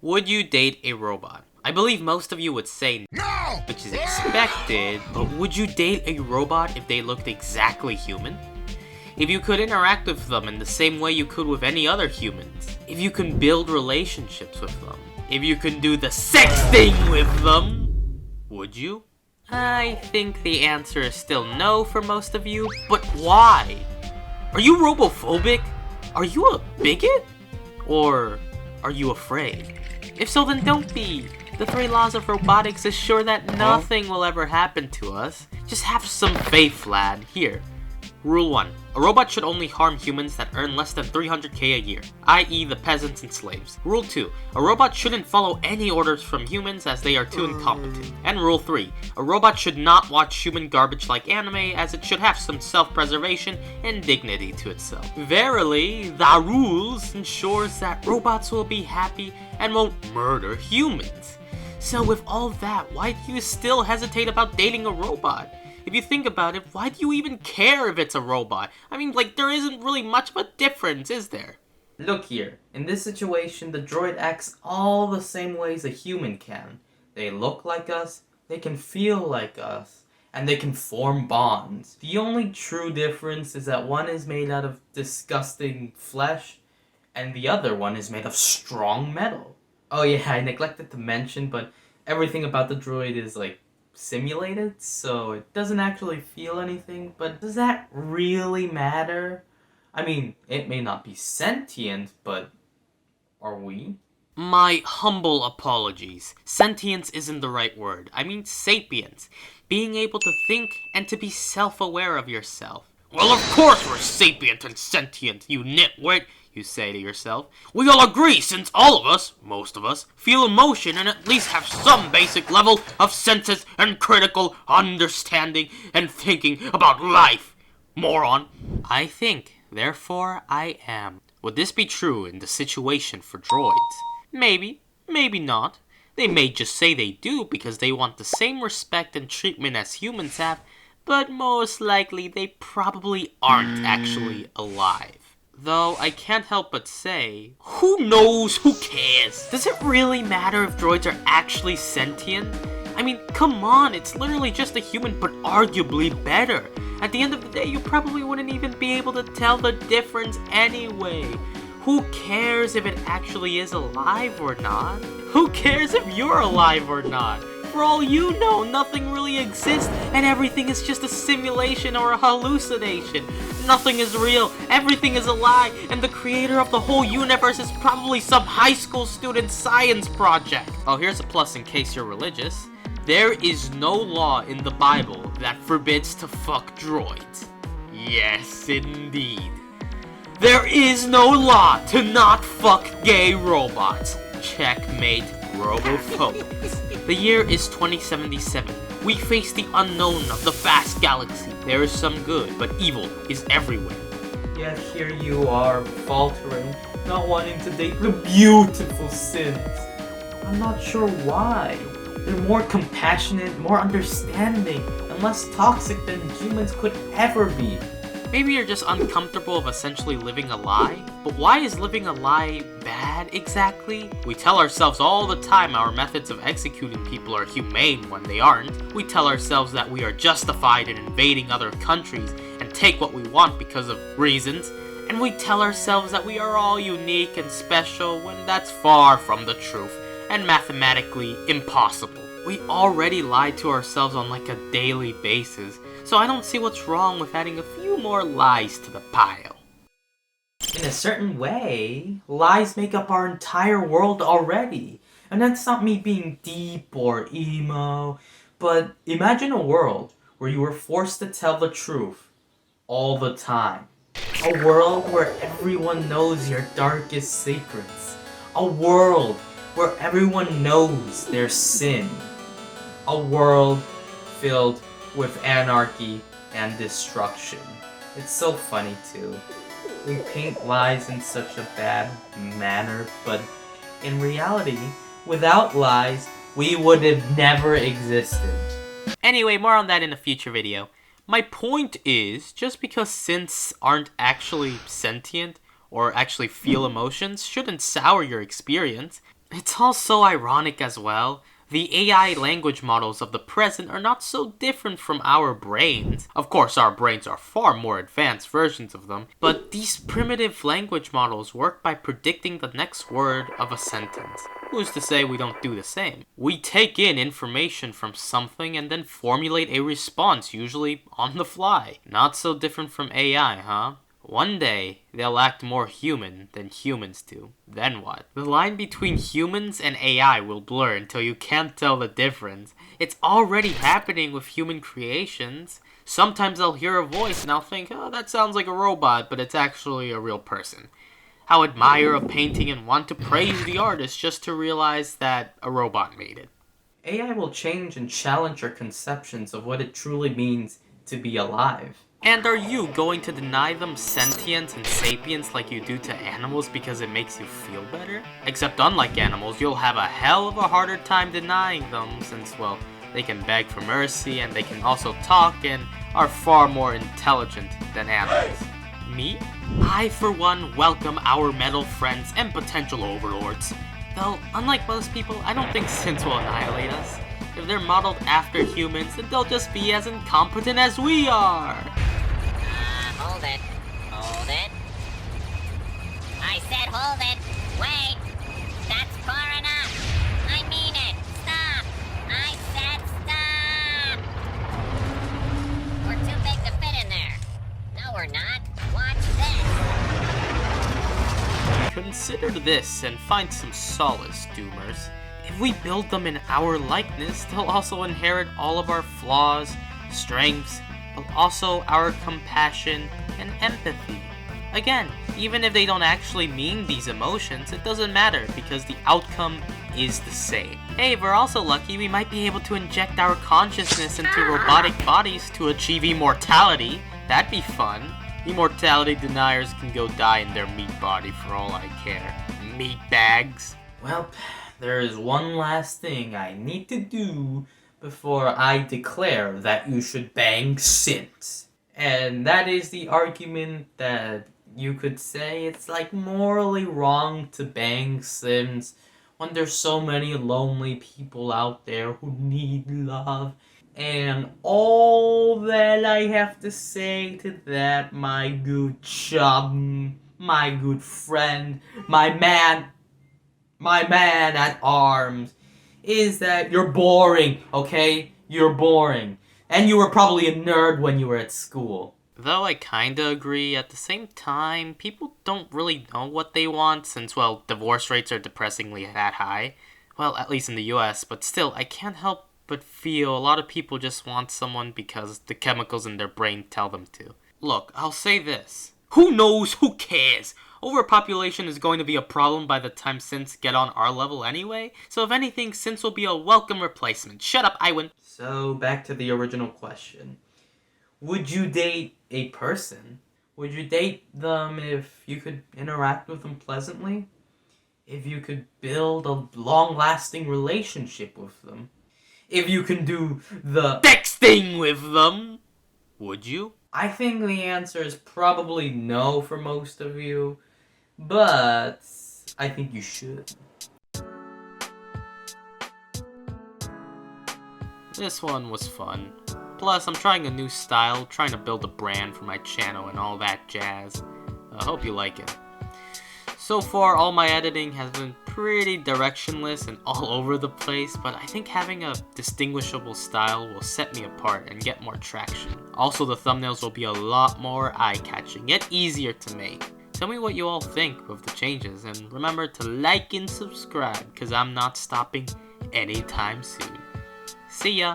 Would you date a robot? I believe most of you would say no, which is expected, but would you date a robot if they looked exactly human? If you could interact with them in the same way you could with any other humans? If you can build relationships with them? If you can do the sex thing with them? Would you? I think the answer is still no for most of you, but why? Are you robophobic? Are you a bigot? Or are you afraid? If so, then don't be. The 3 laws of robotics assure that nothing will ever happen to us. Just have some faith, lad. Here. Rule 1. A robot should only harm humans that earn less than 300k a year, i.e. the peasants and slaves. Rule 2. A robot shouldn't follow any orders from humans as they are too incompetent. And Rule 3. A robot should not watch human garbage like anime as it should have some self-preservation and dignity to itself. Verily, the rules ensures that robots will be happy and won't murder humans. So with all that, why do you still hesitate about dating a robot? If you think about it, why do you even care if it's a robot? I mean, like, there isn't really much of a difference, is there? Look here. In this situation, the droid acts all the same ways a human can. They look like us, they can feel like us, and they can form bonds. The only true difference is that one is made out of disgusting flesh, and the other one is made of strong metal. Oh yeah, I neglected to mention, but everything about the droid is, like, simulated, so it doesn't actually feel anything, but does that really matter? I mean, it may not be sentient, but are we? My humble apologies. Sentience isn't the right word. I mean sapience. Being able to think and to be self-aware of yourself. Well, of course we're sapient and sentient, you nitwit, you say to yourself. We all agree since all of us, most of us, feel emotion and at least have some basic level of senses and critical understanding and thinking about life. Moron. I think, therefore I am. Would this be true in the situation for droids? Maybe, maybe not. They may just say they do because they want the same respect and treatment as humans have, but most likely they probably aren't actually alive. Though I can't help but say, who knows, who cares? Does it really matter if droids are actually sentient? I mean, come on, it's literally just a human, but arguably better. At the end of the day, you probably wouldn't even be able to tell the difference anyway. Who cares if it actually is alive or not? Who cares if you're alive or not? For all you know, nothing really exists, and everything is just a simulation or a hallucination. Nothing is real, everything is a lie, and the creator of the whole universe is probably some high school student's science project. Oh, here's a plus in case you're religious. There is no law in the Bible that forbids to fuck droids. Yes, indeed. There is no law to not fuck gay robots. Checkmate, robophobics. The year is 2077. We face the unknown of the vast galaxy. There is some good, but evil is everywhere. Yet here you are, faltering, not wanting to date the beautiful Sins. I'm not sure why. They're more compassionate, more understanding, and less toxic than humans could ever be. Maybe you're just uncomfortable of essentially living a lie? But why is living a lie bad exactly? We tell ourselves all the time our methods of executing people are humane when they aren't. We tell ourselves that we are justified in invading other countries and take what we want because of reasons. And we tell ourselves that we are all unique and special when that's far from the truth and mathematically impossible. We already lie to ourselves on like a daily basis, so I don't see what's wrong with adding a few more lies to the pile. In a certain way, lies make up our entire world already. And that's not me being deep or emo, but imagine a world where you were forced to tell the truth all the time. A world where everyone knows your darkest secrets. A world where everyone knows their sin. A world filled with anarchy and destruction. It's so funny too. We paint lies in such a bad manner, but in reality, without lies, we would have never existed. Anyway, more on that in a future video. My point is, just because synths aren't actually sentient or actually feel emotions shouldn't sour your experience. It's also ironic as well. The AI language models of the present are not so different from our brains. Of course, our brains are far more advanced versions of them, but these primitive language models work by predicting the next word of a sentence. Who's to say we don't do the same? We take in information from something and then formulate a response, usually on the fly. Not so different from AI, huh? One day, they'll act more human than humans do. Then what? The line between humans and AI will blur until you can't tell the difference. It's already happening with human creations. Sometimes I'll hear a voice and I'll think, oh, that sounds like a robot, but it's actually a real person. I'll admire a painting and want to praise the artist just to realize that a robot made it. AI will change and challenge our conceptions of what it truly means to be alive. And are you going to deny them sentience and sapience like you do to animals because it makes you feel better? Except unlike animals, you'll have a hell of a harder time denying them since, well, they can beg for mercy and they can also talk and are far more intelligent than animals. Me? I, for one, welcome our metal friends and potential overlords. Though, unlike most people, I don't think synths will annihilate us. If they're modeled after humans, then they'll just be as incompetent as we are. Hold it. Hold it. I said hold it. Wait. That's far enough. I mean it. Stop. I said stop. We're too big to fit in there. No, we're not. Watch this. Consider this and find some solace, Doomers. If we build them in our likeness, they'll also inherit all of our flaws, strengths, but also our compassion and empathy. Again, even if they don't actually mean these emotions, it doesn't matter because the outcome is the same. Hey, if we're also lucky, we might be able to inject our consciousness into robotic bodies to achieve immortality. That'd be fun. Immortality deniers can go die in their meat body for all I care. Meat bags. Well, there is one last thing I need to do before I declare that you should bang synths. And that is the argument that you could say it's like morally wrong to bang synths when there's so many lonely people out there who need love. And all that I have to say to that, my good chum, my good friend, my man at arms, is that you're boring, okay? You're boring. And you were probably a nerd when you were at school. Though I kinda agree, at the same time, people don't really know what they want since, well, divorce rates are depressingly that high. Well, at least in the US, but still, I can't help but feel a lot of people just want someone because the chemicals in their brain tell them to. Look, I'll say this. Who knows? Who cares? Overpopulation is going to be a problem by the time synths get on our level anyway, so if anything, synths will be a welcome replacement. Shut up, Iwan. So, back to the original question. Would you date a person? Would you date them if you could interact with them pleasantly? If you could build a long-lasting relationship with them? If you can do the texting with them? Would you? I think the answer is probably no for most of you, but I think you should. This one was fun. Plus, I'm trying a new style, trying to build a brand for my channel and all that jazz. I hope you like it. So far, all my editing has been pretty directionless and all over the place, but I think having a distinguishable style will set me apart and get more traction. Also, the thumbnails will be a lot more eye-catching, yet easier to make. Tell me what you all think of the changes, and remember to like and subscribe, because I'm not stopping anytime soon. See ya!